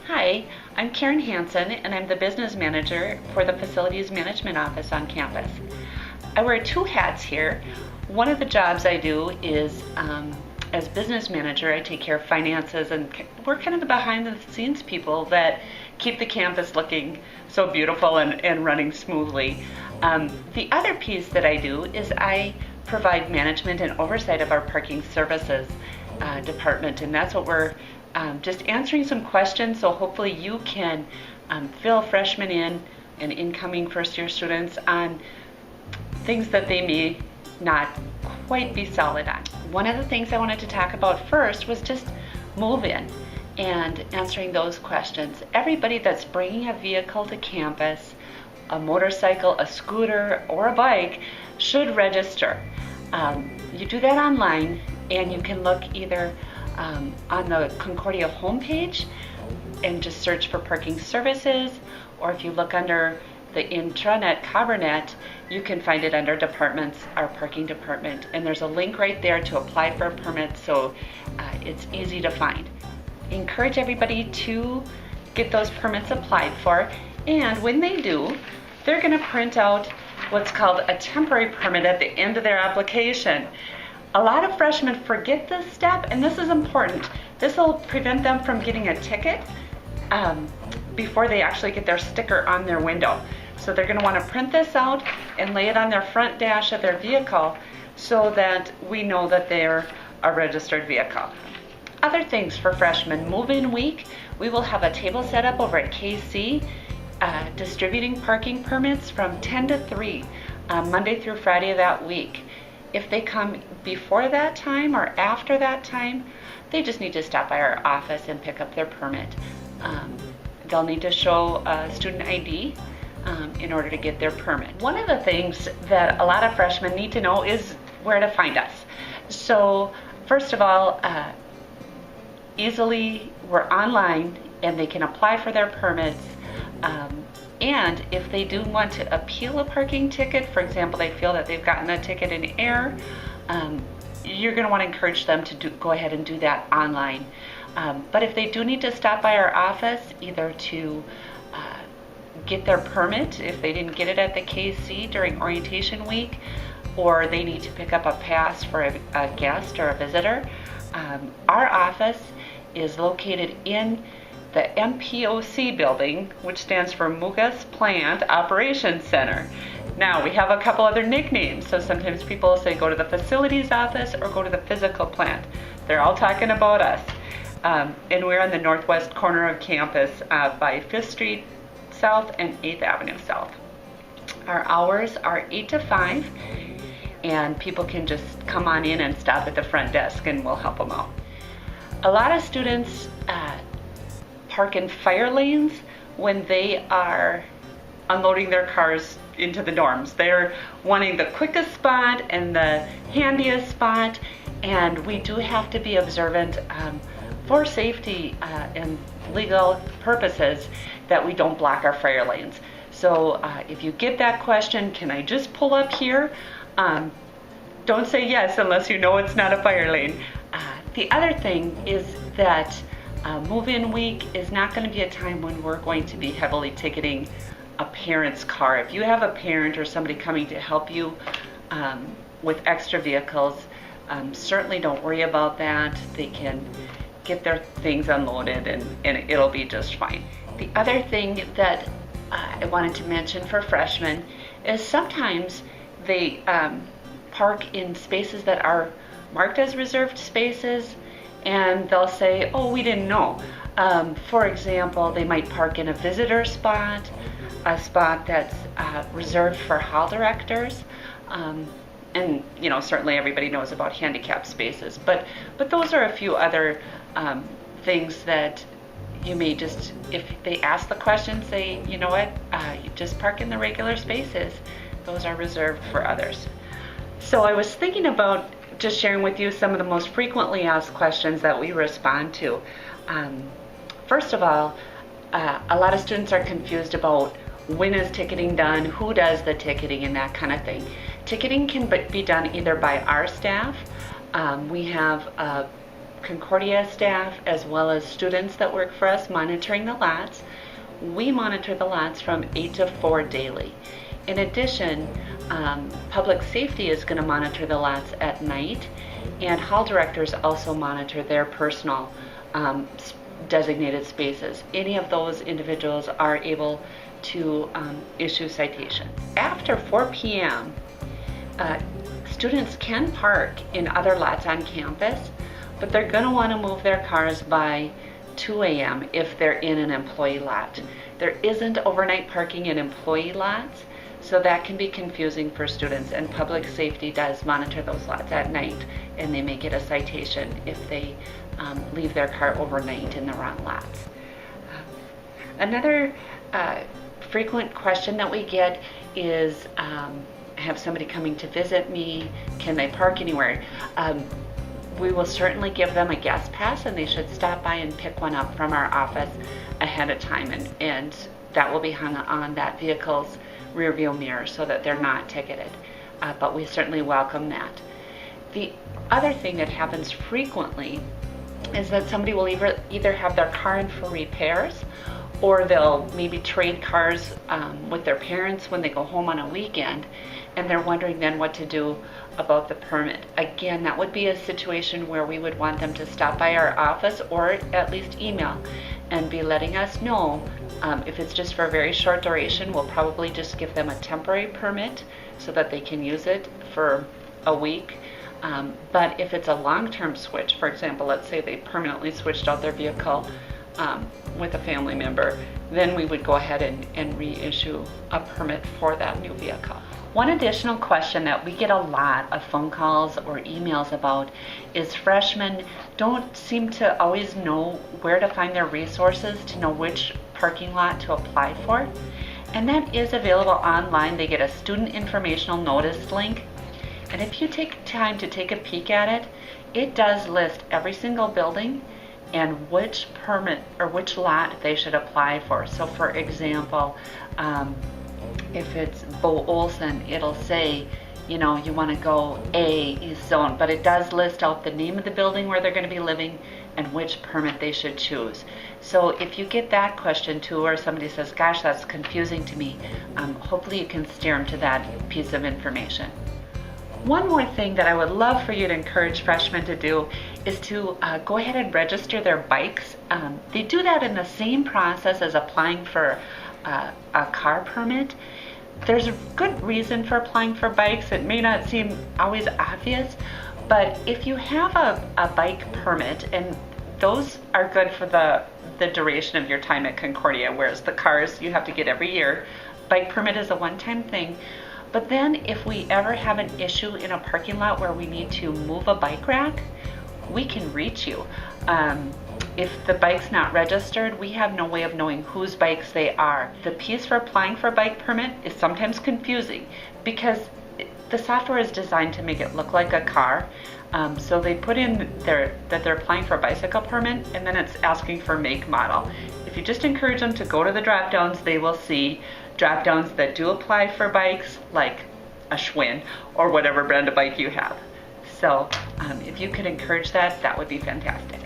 Hi, I'm Karen Hansen, and I'm the business manager for the Facilities Management Office on campus. I wear two hats here. One of the jobs I do is as business manager, I take care of finances, and we're kind of the behind the scenes people that keep the campus looking so beautiful and running smoothly. The other piece that I do is I provide management and oversight of our parking services department, and that's what we're just answering some questions, so hopefully you can fill freshmen in and incoming first year students on things that they may not quite be solid on. One of the things I wanted to talk about first was just move-in and answering those questions. Everybody that's bringing a vehicle to campus, a motorcycle, a scooter, or a bike, should register. You do that online, and you can look either on the Concordia homepage and just search for parking services, or if you look under the intranet Cabernet, you can find it under departments, our parking department, and there's a link right there to apply for a permit, so it's easy to find. Encourage everybody to get those permits applied for, and when they do, they're going to print out what's called a temporary permit at the end of their application. A lot of freshmen forget this step, and this is important. This will prevent them from getting a ticket before they actually get their sticker on their window. So they're going to want to print this out and lay it on their front dash of their vehicle so that we know that they're a registered vehicle. Other things for freshmen, move-in week, we will have a table set up over at KC distributing parking permits from 10 to 3 Monday through Friday of that week. If they come before that time or after that time, they just need to stop by our office and pick up their permit. They'll need to show a student ID in order to get their permit. One of the things that a lot of freshmen need to know is where to find us. So first of all, easily we're online and they can apply for their permits. And if they do want to appeal a parking ticket, for example, they feel that they've gotten a ticket in error, you're going to want to encourage them to go ahead and do that online. But if they do need to stop by our office, either to get their permit, if they didn't get it at the KC during orientation week, or they need to pick up a pass for a guest or a visitor, our office is located in the MPOC building, which stands for Mugas Plant Operations Center. Now, we have a couple other nicknames, so sometimes people say go to the facilities office or go to the physical plant. They're all talking about us. And we're on the northwest corner of campus by 5th Street South and 8th Avenue South. Our hours are 8 to 5, and people can just come on in and stop at the front desk and we'll help them out. A lot of students park in fire lanes when they are unloading their cars into the dorms. They're wanting the quickest spot and the handiest spot, and we do have to be observant for safety and legal purposes that we don't block our fire lanes. So if you get that question, can I just pull up here? Don't say yes unless you know it's not a fire lane. The other thing is that move-in week is not going to be a time when we're going to be heavily ticketing a parent's car. If you have a parent or somebody coming to help you with extra vehicles, certainly don't worry about that. They can get their things unloaded and it'll be just fine. The other thing that I wanted to mention for freshmen is sometimes they park in spaces that are marked as reserved spaces, and they'll say, oh, we didn't know. For example, they might park in a visitor spot, a spot that's reserved for hall directors, and you know, certainly everybody knows about handicap spaces, but those are a few other things that you may just, if they ask the question, say, you know what, you just park in the regular spaces. Those are reserved for others. So I was thinking about just sharing with you some of the most frequently asked questions that we respond to. First of all, a lot of students are confused about when is ticketing done, who does the ticketing, and that kind of thing. Ticketing can be done either by our staff. We have a Concordia staff as well as students that work for us monitoring the lots. We monitor the lots from 8 to 4 daily. In addition, public safety is going to monitor the lots at night, and hall directors also monitor their personal designated spaces. Any of those individuals are able to issue citations. After 4 p.m., students can park in other lots on campus, but they're going to want to move their cars by 2 a.m. if they're in an employee lot. There isn't overnight parking in employee lots, so that can be confusing for students, and public safety does monitor those lots at night, and they may get a citation if they leave their car overnight in the wrong lots. Another frequent question that we get is, I have somebody coming to visit me, can they park anywhere? We will certainly give them a guest pass, and they should stop by and pick one up from our office ahead of time, and that will be hung on that vehicle's rear view mirror so that they're not ticketed. But we certainly welcome that. The other thing that happens frequently is that somebody will either have their car in for repairs, or they'll maybe trade cars with their parents when they go home on a weekend, and they're wondering then what to do about the permit. Again, that would be a situation where we would want them to stop by our office or at least email and be letting us know. If it's just for a very short duration, we'll probably just give them a temporary permit so that they can use it for a week. But if it's a long-term switch, for example, let's say they permanently switched out their vehicle with a family member, then we would go ahead and reissue a permit for that new vehicle. One additional question that we get a lot of phone calls or emails about is freshmen don't seem to always know where to find their resources to know which parking lot to apply for. And that is available online. They get a student informational notice link. And if you take time to take a peek at it, it does list every single building and which permit or which lot they should apply for. So for example, if it's Bo Olson, it'll say, you know, you want to go A, East Zone, but it does list out the name of the building where they're going to be living and which permit they should choose. So if you get that question too, or somebody says, gosh, that's confusing to me, hopefully you can steer them to that piece of information. One more thing that I would love for you to encourage freshmen to do is to go ahead and register their bikes. They do that in the same process as applying for a car permit. There's a good reason for applying for bikes. It may not seem always obvious, but if you have a bike permit, and those are good for the duration of your time at Concordia, whereas the cars you have to get every year. Bike permit is a one-time thing. But then if we ever have an issue in a parking lot where we need to move a bike rack, we can reach you. If the bike's not registered, we have no way of knowing whose bikes they are. The piece for applying for a bike permit is sometimes confusing because the software is designed to make it look like a car. So they put in that they're applying for a bicycle permit, and then it's asking for make model. If you just encourage them to go to the drop downs, they will see drop downs that do apply for bikes like a Schwinn or whatever brand of bike you have. So if you could encourage that, that would be fantastic.